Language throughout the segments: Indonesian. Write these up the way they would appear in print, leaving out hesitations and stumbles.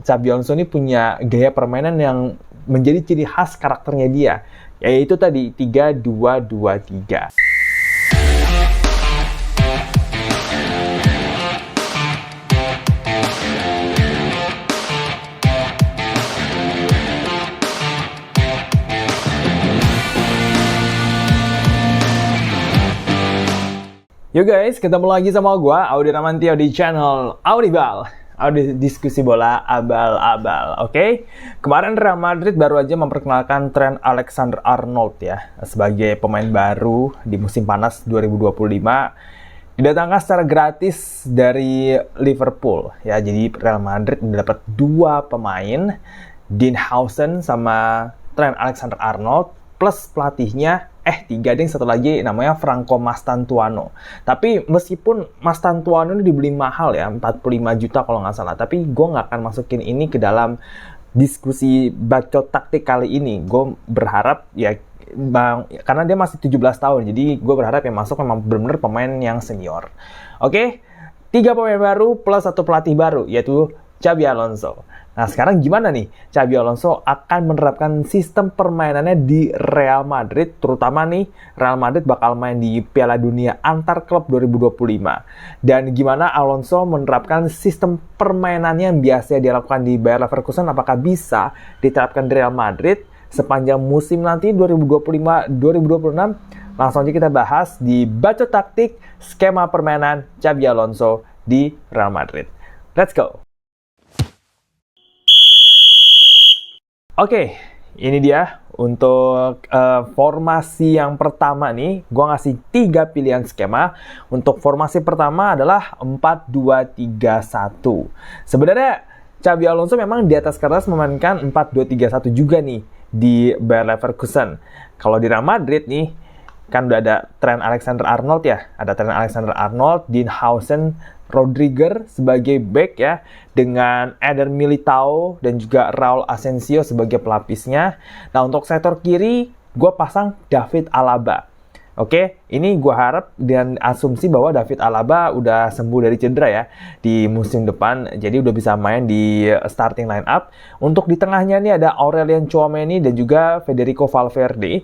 Xabi Alonso ini punya gaya permainan yang menjadi ciri khas karakternya dia, yaitu tadi 3-2-2-3. Yo guys, ketemu lagi sama gua, Audi Ramantio di channel Audibal. Audi diskusi bola abal-abal, oke? Kemarin Real Madrid baru aja memperkenalkan Trent Alexander-Arnold ya, sebagai pemain baru di musim panas 2025. Didatangkan secara gratis dari Liverpool ya, jadi Real Madrid mendapat dua pemain, Dean Howson sama Trent Alexander-Arnold, plus pelatihnya tiga ding, satu lagi namanya Franco Mastantuono. Tapi meskipun Mastantuono ini dibeli mahal ya, 45 juta kalau nggak salah, tapi gue nggak akan masukin ini ke dalam diskusi bacot taktik kali ini. Gue berharap ya, karena dia masih 17 tahun, jadi gue berharap yang masuk memang benar-benar pemain yang senior. Oke, 3 pemain baru plus 1 pelatih baru, yaitu Xabi Alonso. Nah, sekarang gimana nih? Xabi Alonso akan menerapkan sistem permainannya di Real Madrid, terutama nih Real Madrid bakal main di Piala Dunia Antar Klub 2025. Dan gimana Alonso menerapkan sistem permainannya yang biasa dilakukan di Bayer Leverkusen, apakah bisa diterapkan di Real Madrid sepanjang musim nanti 2025-2026? Langsung aja kita bahas di Bacot Taktik skema permainan Xabi Alonso di Real Madrid. Let's go! Oke, ini dia untuk formasi yang pertama nih. Gue ngasih 3 pilihan skema. Untuk formasi pertama adalah 4-2-3-1. Sebenarnya Xabi Alonso memang di atas kertas memainkan 4-2-3-1 juga nih di Bayer Leverkusen. Kalau di Real Madrid nih, kan udah ada Trent Alexander-Arnold ya. Ada Trent Alexander-Arnold, Dean Howson, Rodriguez sebagai back ya, dengan Eder Militao dan juga Raul Asensio sebagai pelapisnya. Nah, untuk sektor kiri, gue pasang David Alaba. Oke, ini gue harap dengan asumsi bahwa David Alaba udah sembuh dari cedera ya di musim depan, jadi udah bisa main di starting line up. Untuk di tengahnya nih ada Aurelien Tchouameni dan juga Federico Valverde.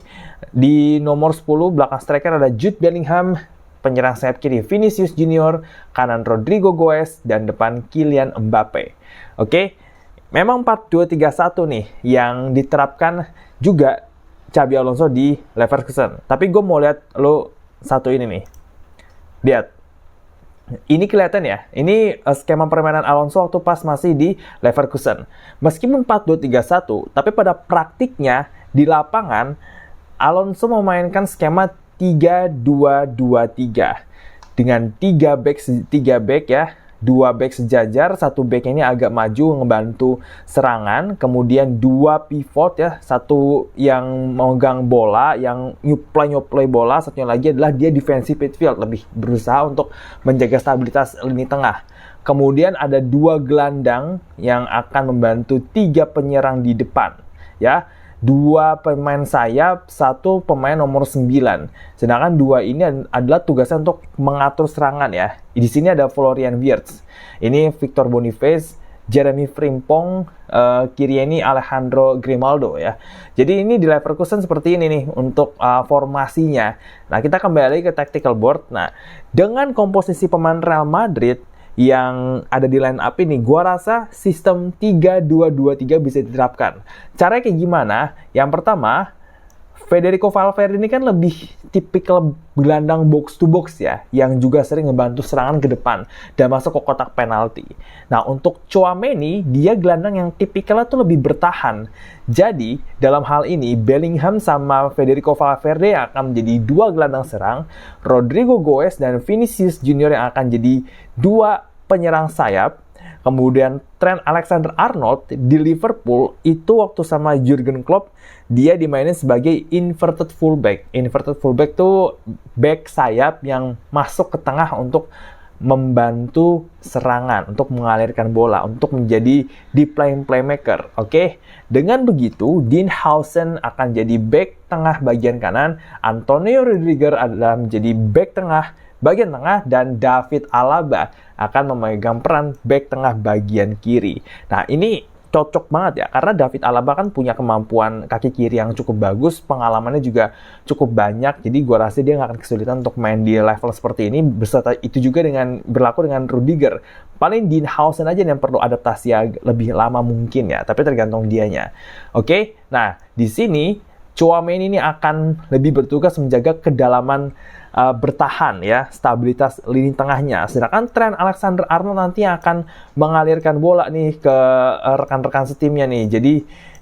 Di nomor 10 belakang striker ada Jude Bellingham, penyerang sayap kiri Vinicius Junior, kanan Rodrigo Goes, dan depan Kylian Mbappe. Oke, memang 4-2-3-1 nih yang diterapkan juga Xabi Alonso di Leverkusen. Tapi gue mau lihat lo satu ini nih. Lihat. Ini kelihatan ya, ini skema permainan Alonso waktu pas masih di Leverkusen. Meskipun 4-2-3-1, tapi pada praktiknya di lapangan, Alonso memainkan skema 3-2-2-3 dengan 3 back ya, 2 back sejajar, 1 back ini agak maju ngebantu serangan, kemudian 2 pivot ya, satu yang memegang bola, yang nyuplai bola, satunya lagi adalah dia defensive midfield, lebih berusaha untuk menjaga stabilitas lini tengah. Kemudian ada 2 gelandang yang akan membantu 3 penyerang di depan ya. 2 pemain sayap, 1 pemain nomor 9. Sedangkan 2 ini adalah tugasnya untuk mengatur serangan ya. Di sini ada Florian Wirtz. Ini Victor Boniface, Jeremy Frimpong, kiri ini Alejandro Grimaldo ya. Jadi ini di Leverkusen seperti ini nih untuk formasinya. Nah, kita kembali ke tactical board. Nah, dengan komposisi pemain Real Madrid yang ada di line up ini, gua rasa sistem 3-2-2-3 bisa diterapkan. Caranya kayak gimana? Yang pertama, Federico Valverde ini kan lebih tipikal gelandang box to box ya, yang juga sering ngebantu serangan ke depan dan masuk ke kotak penalti. Nah, untuk Tchouameni, dia gelandang yang tipikalnya tuh lebih bertahan. Jadi, dalam hal ini, Bellingham sama Federico Valverde yang akan menjadi 2 gelandang serang, Rodrigo Goes dan Vinicius Junior yang akan jadi 2 penyerang sayap. Kemudian Trent Alexander-Arnold di Liverpool itu waktu sama Jurgen Klopp, dia dimainin sebagai inverted fullback. Inverted fullback tuh back sayap yang masuk ke tengah untuk membantu serangan, untuk mengalirkan bola, untuk menjadi deep line playmaker. Oke? Dengan begitu, Dean Howson akan jadi back tengah bagian kanan, Antonio Rudiger adalah menjadi back tengah bagian tengah dan David Alaba akan memegang peran bek tengah bagian kiri. Nah, ini cocok banget ya, karena David Alaba kan punya kemampuan kaki kiri yang cukup bagus, pengalamannya juga cukup banyak, jadi gue rasa dia nggak akan kesulitan untuk main di level seperti ini, beserta itu juga berlaku dengan Rudiger. Paling Dinhausen aja yang perlu adaptasi lebih lama mungkin ya, tapi tergantung dianya. Oke, nah di sini Tchouaméni ini akan lebih bertugas menjaga kedalaman bertahan ya, stabilitas lini tengahnya. Sedangkan Trent Alexander-Arnold nanti akan mengalirkan bola nih ke rekan-rekan setimnya nih. Jadi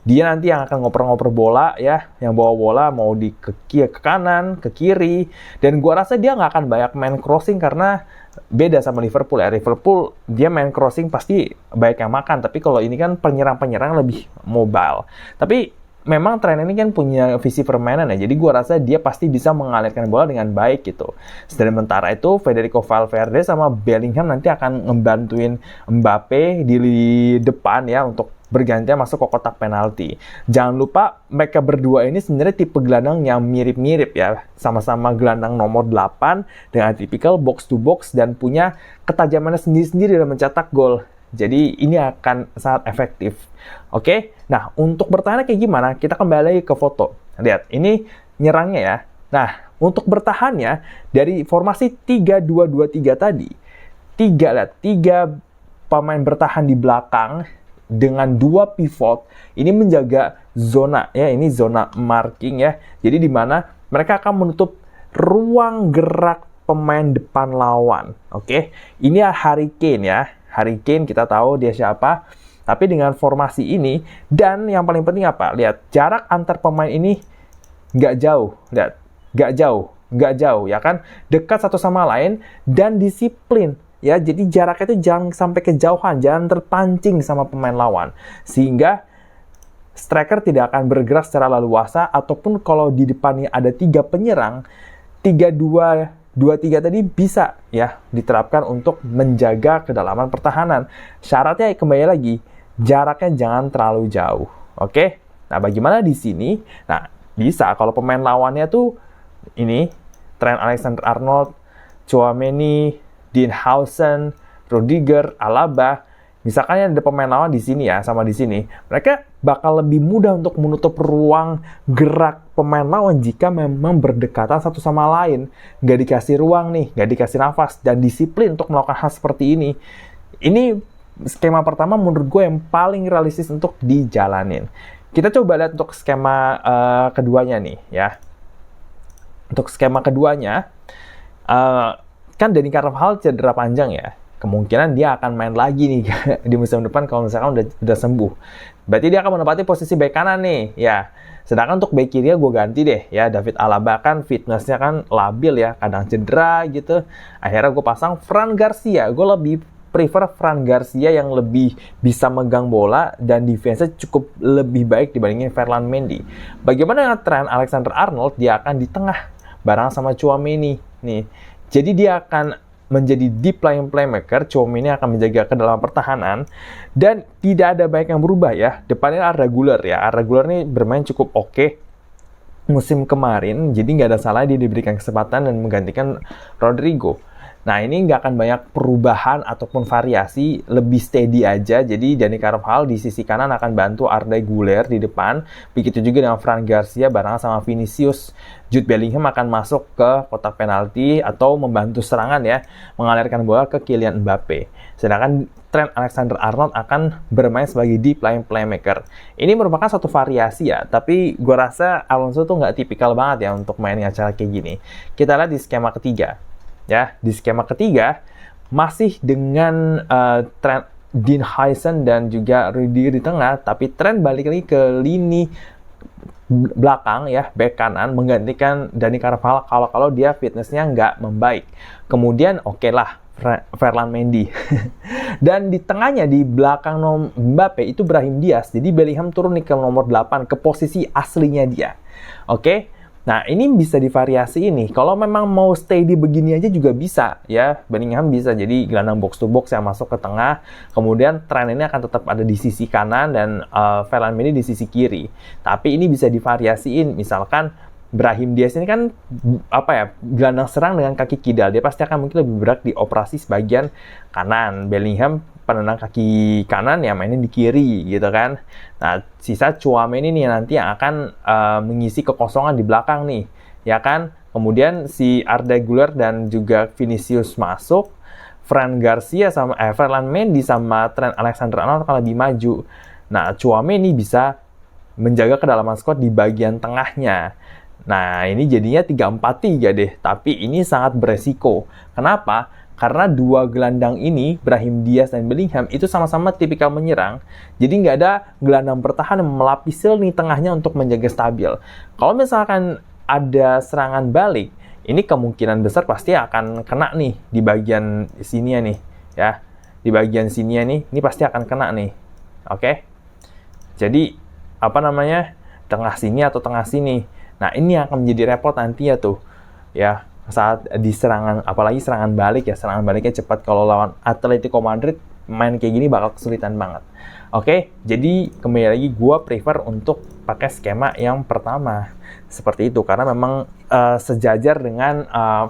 dia nanti yang akan ngoper-ngoper bola ya, yang bawa bola mau ke kanan, ke kiri. Dan gua rasa dia nggak akan banyak main crossing karena beda sama Liverpool ya. Liverpool dia main crossing pasti banyak yang makan, tapi kalau ini kan penyerang-penyerang lebih mobile. Tapi memang Trent ini kan punya visi permainan ya, jadi gue rasa dia pasti bisa mengalirkan bola dengan baik gitu. Sementara itu Federico Valverde sama Bellingham nanti akan ngebantuin Mbappe di depan ya untuk bergantian masuk ke kotak penalti. Jangan lupa mereka berdua ini sebenarnya tipe gelandang yang mirip-mirip ya, sama-sama gelandang nomor 8 dengan tipikal box to box dan punya ketajamannya sendiri-sendiri dalam mencetak gol. Jadi ini akan sangat efektif. Oke, nah untuk bertahan kayak gimana? Kita kembali lagi ke foto. Lihat, ini nyerangnya ya. Nah, untuk bertahannya dari formasi 3-2-2-3 tadi, tiga pemain bertahan di belakang dengan 2 pivot ini menjaga zona ya, ini zona marking ya. Jadi di mana mereka akan menutup ruang gerak pemain depan lawan. Oke, ini Harry Kane ya. Harry Kane kita tahu dia siapa, tapi dengan formasi ini, dan yang paling penting apa? Lihat, jarak antar pemain ini nggak jauh, lihat, nggak jauh, ya kan? Dekat satu sama lain, dan disiplin, ya, jadi jaraknya itu jangan sampai kejauhan, jangan terpancing sama pemain lawan, sehingga striker tidak akan bergerak secara leluasa, ataupun kalau di depannya ada 3 penyerang, 3-2-2-3 tadi bisa ya diterapkan untuk menjaga kedalaman pertahanan. Syaratnya kembali lagi, jaraknya jangan terlalu jauh. Oke? Nah, bagaimana di sini? Nah, bisa kalau pemain lawannya tuh ini Trent Alexander-Arnold, Tchouaméni, Dinhausen, Rudiger, Alaba. Misalkan ada pemain lawan di sini ya, sama di sini, mereka bakal lebih mudah untuk menutup ruang gerak pemain lawan jika memang berdekatan satu sama lain. Nggak dikasih ruang nih, nggak dikasih nafas, dan disiplin untuk melakukan hal seperti ini. Ini skema pertama menurut gue yang paling realistis untuk dijalanin. Kita coba lihat untuk skema keduanya nih ya. Untuk skema keduanya, kan Dani Carvajal cedera panjang ya. Kemungkinan dia akan main lagi nih di musim depan kalau misalkan udah sembuh. Berarti dia akan menempati posisi bek kanan nih, ya. Sedangkan untuk bek kiri gue ganti deh, ya. David Alaba kan fitnessnya kan labil ya, kadang cedera gitu. Akhirnya gue pasang Fran Garcia. Gue lebih prefer Fran Garcia yang lebih bisa megang bola dan defense-nya cukup lebih baik dibandingin Ferland Mendy. Bagaimana dengan Trent Alexander-Arnold? Dia akan di tengah bareng sama Tchouaméni nih. Jadi dia akan menjadi deep lying playmaker. Tchouaméni akan menjaga kedalaman pertahanan dan tidak ada banyak yang berubah ya. Depannya Arda Güler ya. Arda Güler ini bermain cukup oke musim kemarin, jadi nggak ada salah dia diberikan kesempatan dan menggantikan Rodrigo. Nah, ini nggak akan banyak perubahan ataupun variasi, lebih steady aja. Jadi Dani Carvajal di sisi kanan akan bantu Arda Güler di depan. Begitu juga dengan Fran Garcia barengan sama Vinicius. Jude Bellingham akan masuk ke kotak penalti atau membantu serangan ya, mengalirkan bola ke Kylian Mbappe. Sedangkan Trent Alexander-Arnold akan bermain sebagai deep lying playmaker. Ini merupakan satu variasi ya, tapi gue rasa Alonso tuh nggak tipikal banget ya untuk main acara kayak gini. Kita lihat di skema ketiga. Ya, di skema ketiga masih dengan Trent Dinhausen dan juga Rudiger di tengah, tapi Trent balik lagi ke lini belakang ya, back kanan, menggantikan Dani Carvajal kalau dia fitnessnya nggak membaik. Kemudian oke lah Ferland Mendy. Dan di tengahnya di belakang Mbappe itu Brahim Diaz. Jadi Bellingham turun nih ke nomor 8 ke posisi aslinya dia. Oke. Nah, ini bisa divariasi ini. Kalau memang mau stay di begini aja juga bisa, ya. Bellingham bisa jadi gelandang box to box yang masuk ke tengah. Kemudian Trent ini akan tetap ada di sisi kanan dan Ferland Mendy di sisi kiri. Tapi ini bisa divariasiin. Misalkan Brahim Diaz ini kan gelandang serang dengan kaki kidal. Dia pasti akan mungkin lebih bergerak di operasi sebagian kanan. Bellingham penendang kaki kanan ya mainin di kiri gitu kan. Nah, sisa Tchouaméni nih nanti yang akan mengisi kekosongan di belakang nih, ya kan? Kemudian si Arda Güler dan juga Vinicius masuk, Fran Garcia sama Ferland Mendy sama Trent Alexander-Arnold akan lebih maju. Nah, Tchouaméni bisa menjaga kedalaman squad di bagian tengahnya. Nah, ini jadinya 3-4-3 deh, tapi ini sangat beresiko. Kenapa? Karena dua gelandang ini, Brahim Diaz dan Bellingham, itu sama-sama tipikal menyerang. Jadi nggak ada gelandang bertahan yang melapisi lini tengahnya untuk menjaga stabil. Kalau misalkan ada serangan balik, ini kemungkinan besar pasti akan kena nih di bagian sini nih, ya. Di bagian sini nih, ini pasti akan kena nih. Oke? Jadi, tengah sini atau tengah sini. Nah, ini akan menjadi repot nanti ya tuh. Ya, saat di serangan, apalagi serangan balik ya, serangan baliknya cepat. Kalau lawan Atletico Madrid, main kayak gini bakal kesulitan banget. Oke, jadi kembali lagi gue prefer untuk pakai skema yang pertama. Seperti itu, karena memang sejajar dengan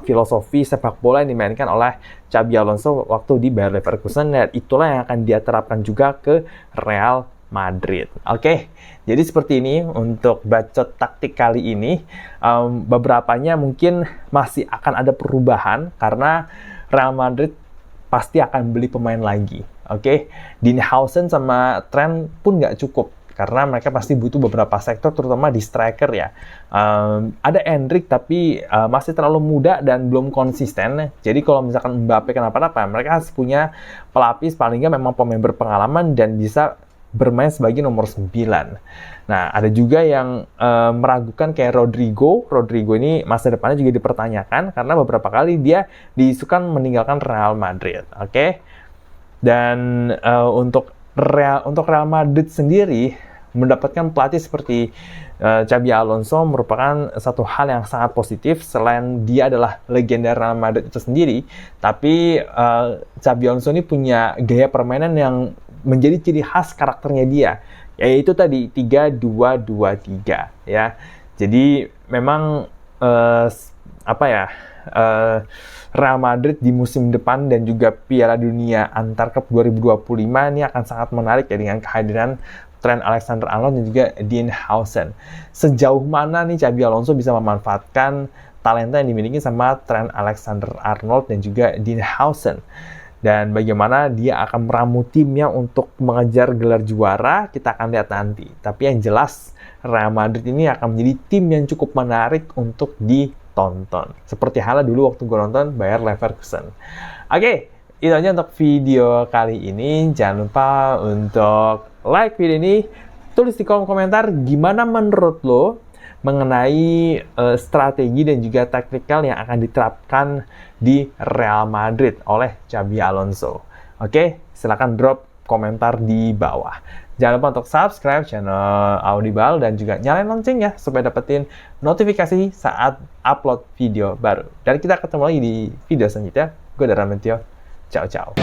filosofi sepak bola yang dimainkan oleh Xabi Alonso waktu di Bayer Leverkusen, dan itulah yang akan dia terapkan juga ke Real Madrid. Oke, jadi seperti ini untuk bacot taktik kali ini. Beberapanya mungkin masih akan ada perubahan karena Real Madrid pasti akan beli pemain lagi. Oke, Dinhausen sama Trent pun nggak cukup karena mereka pasti butuh beberapa sektor, terutama di striker ya. Ada Endrick tapi masih terlalu muda dan belum konsisten. Jadi kalau misalkan Mbappe kenapa-napa, mereka harus punya pelapis paling nggak memang pemain berpengalaman dan bisa bermain sebagai nomor 9. Nah, ada juga yang meragukan kayak Rodrigo. Rodrigo ini masa depannya juga dipertanyakan karena beberapa kali dia diisukan meninggalkan Real Madrid. Oke. Dan untuk Real Madrid sendiri mendapatkan pelatih seperti Xabi Alonso merupakan satu hal yang sangat positif. Selain dia adalah legenda Real Madrid itu sendiri, tapi Xabi Alonso ini punya gaya permainan yang menjadi ciri khas karakternya dia, yaitu tadi 3-2-2-3 ya. Jadi memang Real Madrid di musim depan dan juga Piala Dunia Antar Klub 2025 ini akan sangat menarik ya dengan kehadiran Trent Alexander-Arnold dan juga Dinhausen. Sejauh mana nih Xabi Alonso bisa memanfaatkan talenta yang dimiliki sama Trent Alexander-Arnold dan juga Dinhausen, dan bagaimana dia akan meramu timnya untuk mengejar gelar juara, kita akan lihat nanti. Tapi yang jelas Real Madrid ini akan menjadi tim yang cukup menarik untuk ditonton. Seperti halnya dulu waktu gue nonton Bayer Leverkusen. Oke, itu aja untuk video kali ini. Jangan lupa untuk like video ini, tulis di kolom komentar gimana menurut lo mengenai strategi dan juga taktikal yang akan diterapkan di Real Madrid oleh Xabi Alonso. Oke, silakan drop komentar di bawah. Jangan lupa untuk subscribe channel Audible dan juga nyalain loncengnya supaya dapetin notifikasi saat upload video baru. Dan kita ketemu lagi di video selanjutnya. Gue Dara Mentio. Ciao, ciao.